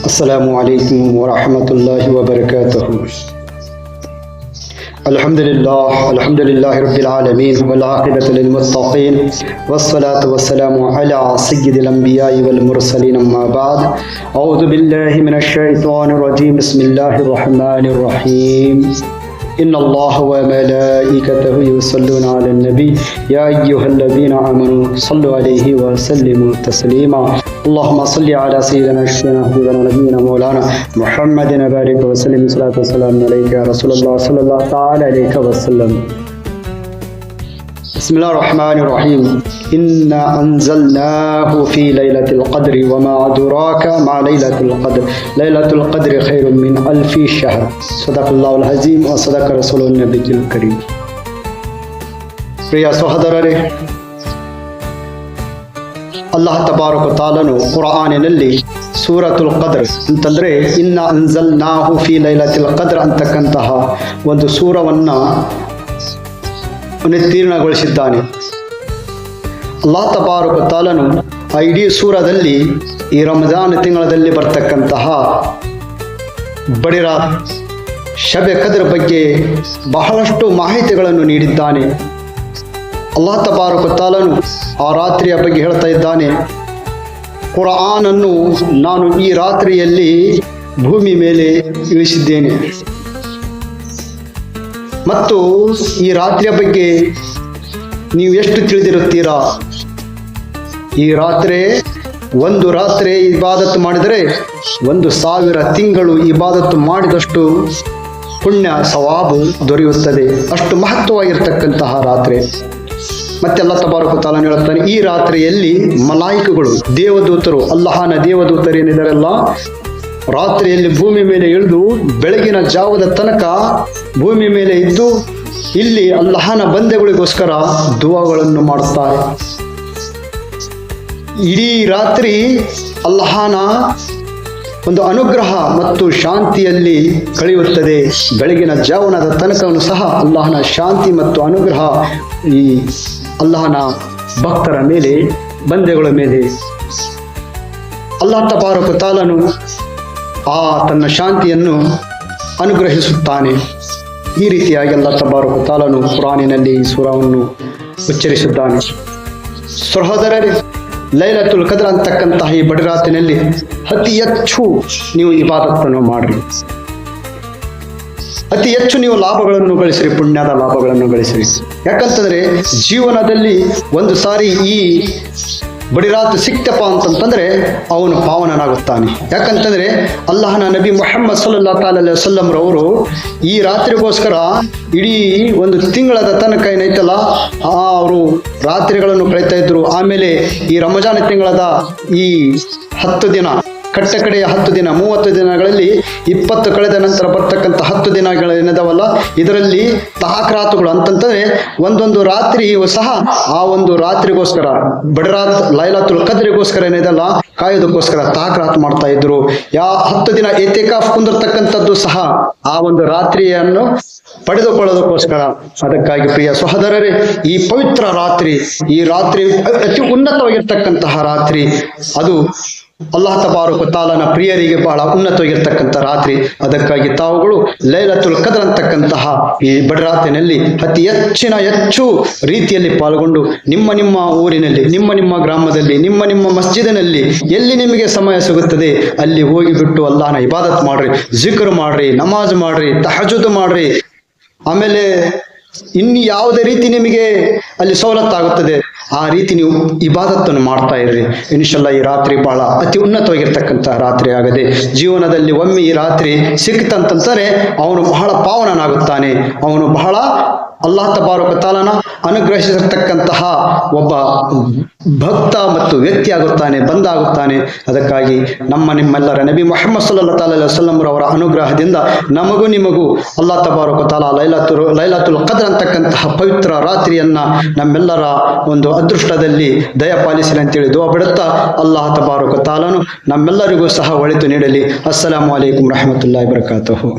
السلام عليكم ورحمة الله وبركاته. الحمد لله رب العالمين والعاقبة للمتقين والصلاة والسلام على سيد الأنبياء والمرسلين. أما بعد، أعوذ بالله من الشيطان الرجيم. بسم الله الرحمن الرحيم. إن الله وملائكته يصلون على النبي يا أيها الذين آمنوا صلوا عليه وسلموا تسليما. اللهم صل على سيدنا حبيبنا نبينا مولانا محمد وبارك وسلم. صلاة والسلام عليك يا رسول الله صلى الله تعالى عليه وسلم. بسم الله الرحمن الرحيم. إنا أنزلناه في ليلة القدر وما أدراك ما ليلة القدر. ليلة القدر خير من ألف شهر. صدق الله العظيم وصدق رسول النبي الكريم. ಪ್ರಿಯ ಸಹೋದರರೇ, ಅಲ್ಲಾಹ್ ತಬಾರಕ ತಾಲನು ಕುರಾನಿನಲ್ಲಿ ಸೂರತುಲ್ ಕದ್ರ್ ಅಂತಂದ್ರೆ ಇನ್ನ ಅನ್ಜಲ್ನಾಹು ಫಿ ಲೈಲತಿಲ್ ಕದ್ರ್ ಅಂತಕ್ಕಂತಹ ಒಂದು ಸೂರವನ್ನ ಉತ್ತೀರ್ಣಗೊಳಿಸಿದ್ದಾನೆ. ಅಲ್ಲಾಹ್ ತಬಾರಕ ತಾಲನು ಆ ಇಡೀ ಸೂರದಲ್ಲಿ ಈ ರಂಜಾನ್ ತಿಂಗಳಲ್ಲಿ ಬರ್ತಕ್ಕಂತಹ ಬಡಿರಾತ್ ಶಬೆ ಕದ್ರ್ ಬಗ್ಗೆ ಬಹಳಷ್ಟು ಮಾಹಿತಿಗಳನ್ನು ನೀಡಿದ್ದಾನೆ. ಅಲ್ಲಾಹ್ ತಬಾರಕ ತಾಲನು ಆ ರಾತ್ರಿಯ ಬಗ್ಗೆ ಹೇಳ್ತಾ ಇದ್ದಾನೆ, ಕುರಾನನ್ನು ನಾನು ಈ ರಾತ್ರಿಯಲ್ಲಿ ಭೂಮಿ ಮೇಲೆ ಇಳಿಸಿದ್ದೇನೆ ಮತ್ತು ಈ ರಾತ್ರಿಯ ಬಗ್ಗೆ ನೀವು ಎಷ್ಟು ತಿಳಿದಿರುತ್ತೀರಾ? ಈ ರಾತ್ರಿ ಒಂದು ರಾತ್ರಿ ಇಬಾದತ್ತು ಮಾಡಿದರೆ 1,000 ತಿಂಗಳು ಇಬಾದತ್ತು ಮಾಡಿದಷ್ಟು ಪುಣ್ಯ ಸವಾಬು ದೊರೆಯುತ್ತದೆ. ಅಷ್ಟು ಮಹತ್ವವಾಗಿರ್ತಕ್ಕಂತಹ ರಾತ್ರಿ. ಮತ್ತೆ ಅಲ್ಲಾಹ್ ತಬಾರಕ ತಾಲ ಹೇಳುತ್ತಾನೆ, ಈ ರಾತ್ರಿಯಲ್ಲಿ ಮಲಾಯಿಕಗಳು ದೇವದೂತರು ಅಲ್ಲಾಹನ ದೇವದೂತರು ಏನಿದಾರಲ್ಲ ರಾತ್ರಿಯಲ್ಲಿ ಭೂಮಿ ಮೇಲೆ ಇಳಿದು ಬೆಳಗಿನ ಜಾವದ ತನಕ ಭೂಮಿ ಮೇಲೆ ಇದ್ದು ಇಲ್ಲಿ ಅಲ್ಲಾಹನ ಬಂದೆಗಳಿಗೋಸ್ಕರ ದುವಾಗಳನ್ನು ಮಾಡುತ್ತಾರೆ. ಇಡೀ ರಾತ್ರಿ ಅಲ್ಲಾಹನ ಒಂದು ಅನುಗ್ರಹ ಮತ್ತು ಶಾಂತಿಯಲ್ಲಿ ಕಳೆಯುತ್ತದೆ. ಬೆಳಗಿನ ಜಾವನದ ತನಕವನ್ನು ಸಹ ಅಲ್ಲಾಹನ ಶಾಂತಿ ಮತ್ತು ಅನುಗ್ರಹ ಈ ಅಲ್ಲಾಹನ ಭಕ್ತರ ಮೇಲೆ ಬಂದೆಗಳ ಮೇಲೆ ಅಲ್ಲಾಹ್ ತಬಾರಕ ತಾಲನು ಆ ತನ್ನ ಶಾಂತಿಯನ್ನು ಅನುಗ್ರಹಿಸುತ್ತಾನೆ. ಈ ರೀತಿಯಾಗಿ ಅಲ್ಲಾಹ್ ತಬಾರಕ ತಾಲನು ಕುರಾನಿನಲ್ಲಿ ಈ ಸೂರವನ್ನು ಉಚ್ಚರಿಸಿದ್ದಾನೆ. ಸಹೋದರರೇ, ಲೈಲತುಲ್ ಕದ್ರ್ ಅಂತಕ್ಕಂತಹ ಈ ಬಡಿರಾತಿನಲ್ಲಿ ಅತಿ ಹೆಚ್ಚು ನೀವು ಇಬಾದತ್ತನ್ನು ಮಾಡಿರಿ, ಅತಿ ಹೆಚ್ಚು ನೀವು ಲಾಭಗಳನ್ನು ಗಳಿಸಿರಿ, ಪುಣ್ಯದ ಲಾಭಗಳನ್ನು ಗಳಿಸಿರಿ. ಯಾಕಂತಂದ್ರೆ ಜೀವನದಲ್ಲಿ ಒಂದು ಸಾರಿ ಈ ಬಡಿರಾತ್ ಸಿಕ್ತಪ್ಪ ಅಂತಂತಂದ್ರೆ ಅವನು ಪಾವನನಾಗುತ್ತಾನೆ. ಯಾಕಂತಂದ್ರೆ ಅಲ್ಲಾಹನ ನಬಿ ಮುಹಮ್ಮದ್ ಸಲ್ಲಲ್ಲಾಹು ಅಲೈಹಿ ವಸಲ್ಲಂ ರವರು ಈ ರಾತ್ರಿಗೋಸ್ಕರ ಇಡೀ ಒಂದು ತಿಂಗಳದ ತನಕ ಏನೈತಲ್ಲ ಅವರು ರಾತ್ರಿಗಳನ್ನು ಕಳೀತಾ ಇದ್ರು. ಆಮೇಲೆ ಈ ರಂಜಾನ್ ತಿಂಗಳದ ಈ 10 ದಿನ ಕಡೆಯ 10 ದಿನ 30 ದಿನಗಳಲ್ಲಿ 20 ಕಳೆದ ನಂತರ ಬರ್ತಕ್ಕಂಥ 10 ದಿನಗಳೇನಿದಾವಲ್ಲ ಇದರಲ್ಲಿ ತಾಕ್ರಾತುಗಳು ಅಂತಂತಂದ್ರೆ ಒಂದೊಂದು ರಾತ್ರಿಯೂ ಸಹ ಆ ಒಂದು ರಾತ್ರಿಗೋಸ್ಕರ ಬಡಿರಾತ್ ಲೈಲತುಲ್ ಕದ್ರಿಗೋಸ್ಕರ ಏನಿದಲ್ಲ ಕಾಯೋದಕ್ಕೋಸ್ಕರ ತಾಕ್ರಾತ್ ಮಾಡ್ತಾ ಇದ್ರು. 10 ದಿನ ಎತಿಕಾಫ್ ಕುಂದಿರ್ತಕ್ಕಂಥದ್ದು ಸಹ ಆ ಒಂದು ರಾತ್ರಿಯನ್ನು ಪಡೆದುಕೊಳ್ಳೋದಕ್ಕೋಸ್ಕರ. ಅದಕ್ಕಾಗಿ ಪ್ರಿಯ ಸಹೋದರರೇ, ಈ ಪವಿತ್ರ ರಾತ್ರಿ, ಈ ರಾತ್ರಿ ಅತಿ ಉನ್ನತವಾಗಿರ್ತಕ್ಕಂತಹ ರಾತ್ರಿ, ಅದು ಅಲ್ಲಾಹ್ ತಬಾರಕ ತಾಲನ ಪ್ರಿಯರಿಗೆ ಬಹಳ ಉನ್ನತವಾಗಿರ್ತಕ್ಕಂಥ ರಾತ್ರಿ. ಅದಕ್ಕಾಗಿ ತಾವುಗಳು ಲೈಲತುಲ್ ಕದ್ರ್ ಅಂತಕ್ಕಂತಹ ಈ ಬಡಿರಾತಿನಲ್ಲಿ ಅತಿ ಹೆಚ್ಚು ರೀತಿಯಲ್ಲಿ ಪಾಲ್ಗೊಂಡು ನಿಮ್ಮ ಊರಿನಲ್ಲಿ, ನಿಮ್ಮ ಗ್ರಾಮದಲ್ಲಿ, ನಿಮ್ಮ ಮಸ್ಜಿದಿನಲ್ಲಿ ಎಲ್ಲಿ ನಿಮಗೆ ಸಮಯ ಸಿಗುತ್ತದೆ ಅಲ್ಲಿ ಹೋಗಿಬಿಟ್ಟು ಅಲ್ಲಾಹನ ಇಬಾದತ್ ಮಾಡ್ರಿ, ಜಿಕ್ರ್ ಮಾಡ್ರಿ, ನಮಾಜ್ ಮಾಡ್ರಿ, ತಹಜ್ಜುದ್ ಮಾಡ್ರಿ. ಆಮೇಲೆ ಇನ್ನು ಯಾವುದೇ ರೀತಿ ನಿಮಗೆ ಅಲ್ಲಿ ಸವಲತ್ತಾಗುತ್ತದೆ ಆ ರೀತಿ ನೀವು ಇಬಾದತ್ತನ್ನು ಮಾಡ್ತಾ ಇರ್ರಿ. ಇನ್ಶಾಲ್ಲ ಈ ರಾತ್ರಿ ಬಹಳ ಅತಿ ಉನ್ನತವಾಗಿರ್ತಕ್ಕಂಥ ರಾತ್ರಿ ಆಗದೆ. ಜೀವನದಲ್ಲಿ ಒಮ್ಮೆ ಈ ರಾತ್ರಿ ಸಿಕ್ತಂತಂದರೆ ಅವನು ಬಹಳ ಪಾವನನಾಗುತ್ತಾನೆ. ಅವನು ಬಹಳ ಅಲ್ಲಾಹ್ ತಬಾರಕ ತಾಲನ ಅನುಗ್ರಹಿಸಿರ್ತಕ್ಕಂತಹ ಒಬ್ಬ ಭಕ್ತ ಮತ್ತು ವ್ಯಕ್ತಿ ಆಗುತ್ತಾನೆ, ಬಂದಾಗುತ್ತಾನೆ. ಅದಕ್ಕಾಗಿ ನಿಮ್ಮೆಲ್ಲರ ನಬಿ ಮುಹಮ್ಮದ್ ಸಲ್ಲಲ್ಲಾಹು ಅಲೈಹಿ ವಸಲ್ಲಂ ರವರ ಅನುಗ್ರಹದಿಂದ ನಮಗೂ ನಿಮಗೂ ಅಲ್ಲಾಹ್ ತಬಾರಕ ತಾಲ ಲೈಲತುಲ್ ಕದ್ರ್ ಅಂತಕ್ಕಂತಹ ಪವಿತ್ರ ರಾತ್ರಿಯನ್ನ ನಮ್ಮೆಲ್ಲರ ಒಂದು ಅದೃಷ್ಟದಲ್ಲಿ ದಯಪಾಲಿಸಲಿ ಅಂತೇಳಿ ದುವಾ ಬಿಡುತ್ತಾ ಅಲ್ಲಾಹ್ ತಬಾರಕ ತಾಲನು ನಮ್ಮೆಲ್ಲರಿಗೂ ಸಹ ಒಳಿತು ನೀಡಲಿ. ಅಸ್ಸಲಾಮು ಅಲೈಕುಂ ರಹಮತುಲ್ಲಾಹಿ ವಬರಕಾತುಹು.